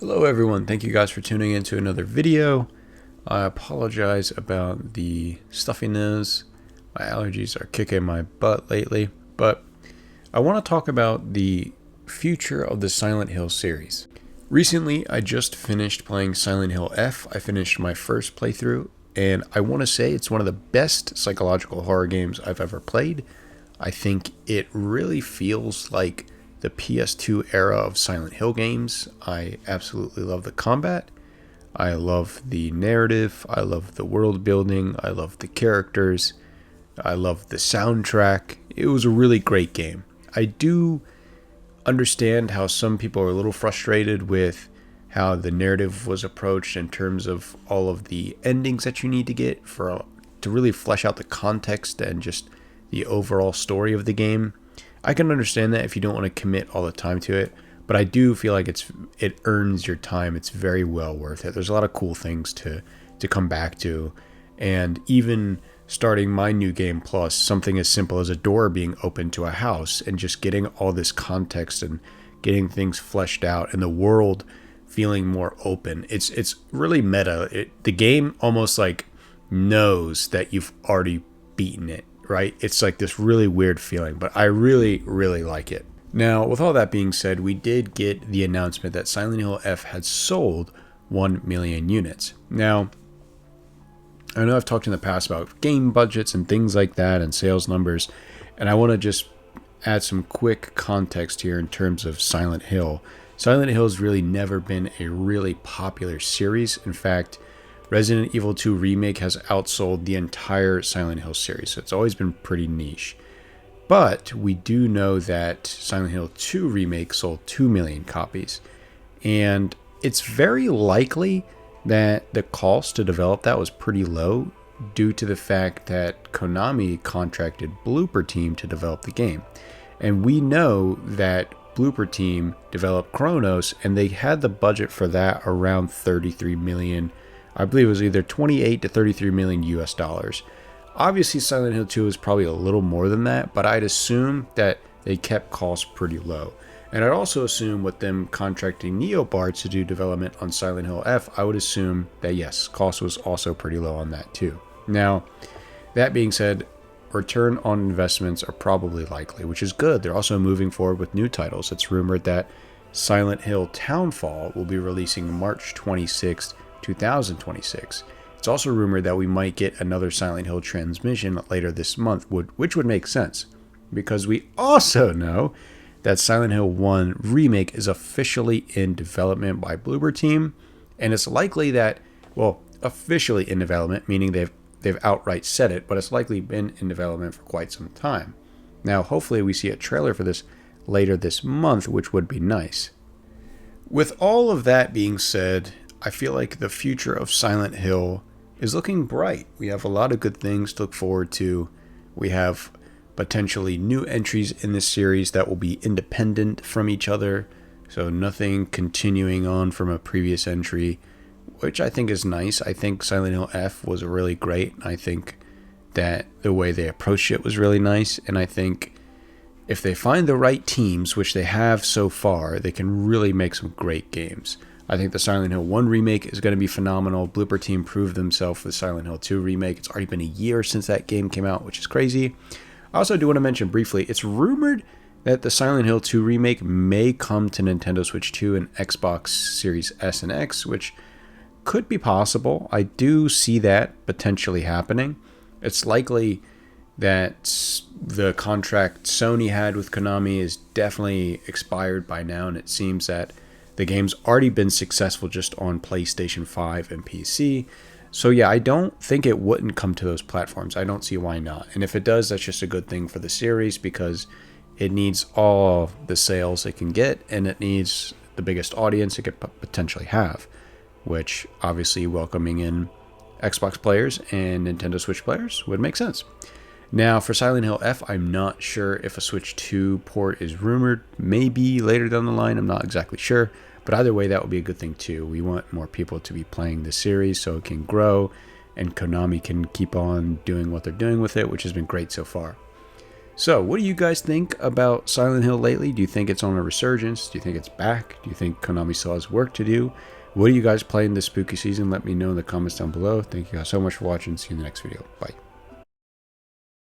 Hello everyone, thank you guys for tuning in to another video. I apologize about the stuffy nose. My allergies are kicking my butt lately, but I want to talk about the future of the Silent Hill series. Recently, I just finished playing Silent Hill F. I finished my first playthrough, and I want to say it's one of the best psychological horror games I've ever played. I think it really feels like the PS2 era of Silent Hill games. I absolutely love the combat. I love the narrative. I love the world building. I love the characters. I love the soundtrack. It was a really great game. I do understand how some people are a little frustrated with how the narrative was approached in terms of all of the endings that you need to get to really flesh out the context and just the overall story of the game. I can understand that if you don't want to commit all the time to it, but I do feel like it earns your time. It's very well worth it. There's a lot of cool things to come back to, and even starting my new game plus, something as simple as a door being open to a house and just getting all this context and getting things fleshed out and the world feeling more open. It's really meta. The game almost like knows that you've already beaten it. Right? It's like this really weird feeling, but I really, really like it. Now, with all that being said, we did get the announcement that Silent Hill F had sold 1 million units. Now, I know I've talked in the past about game budgets and things like that and sales numbers, and I want to just add some quick context here in terms of Silent Hill. Silent Hill has really never been a really popular series. In fact, Resident Evil 2 Remake has outsold the entire Silent Hill series, so it's always been pretty niche. But we do know that Silent Hill 2 Remake sold 2 million copies, and it's very likely that the cost to develop that was pretty low due to the fact that Konami contracted Blooper Team to develop the game. And we know that Blooper Team developed Chronos, and they had the budget for that around 33 million. I believe it was either 28 to 33 million US dollars. Obviously, Silent Hill 2 is probably a little more than that, but I'd assume that they kept costs pretty low. And I'd also assume with them contracting NeoBart to do development on Silent Hill F, I would assume that yes, cost was also pretty low on that too. Now, that being said, return on investments are probably likely, which is good. They're also moving forward with new titles. It's rumored that Silent Hill Townfall will be releasing March 26th, 2026. It's also rumored that we might get another Silent Hill transmission later this month, which would make sense, because we also know that Silent Hill 1 Remake is officially in development by Bloober Team, and it's likely that, well, officially in development, meaning they've outright said it, but it's likely been in development for quite some time. Now, hopefully we see a trailer for this later this month, which would be nice. With all of that being said, I feel like the future of Silent Hill is looking bright. We have a lot of good things to look forward to. We have potentially new entries in this series that will be independent from each other, so nothing continuing on from a previous entry, which I think is nice. I think Silent Hill F was really great. I think that the way they approached it was really nice, and I think if they find the right teams, which they have so far, they can really make some great games. I think the Silent Hill 1 Remake is going to be phenomenal. Bloober Team proved themselves with Silent Hill 2 Remake. It's already been a year since that game came out, which is crazy. I also do want to mention briefly, it's rumored that the Silent Hill 2 Remake may come to Nintendo Switch 2 and Xbox Series S and X, which could be possible. I do see that potentially happening. It's likely that the contract Sony had with Konami is definitely expired by now, and it seems that the game's already been successful just on PlayStation 5 and PC. So yeah, I don't think it wouldn't come to those platforms. I don't see why not. And if it does, that's just a good thing for the series, because it needs all the sales it can get, and it needs the biggest audience it could potentially have, which obviously welcoming in Xbox players and Nintendo Switch players would make sense. Now, for Silent Hill F, I'm not sure if a Switch 2 port is rumored. Maybe later down the line, I'm not exactly sure. But either way, that would be a good thing too. We want more people to be playing the series so it can grow and Konami can keep on doing what they're doing with it, which has been great so far. So, what do you guys think about Silent Hill lately? Do you think it's on a resurgence? Do you think it's back? Do you think Konami still has work to do? What are you guys playing this spooky season? Let me know in the comments down below. Thank you guys so much for watching. See you in the next video. Bye.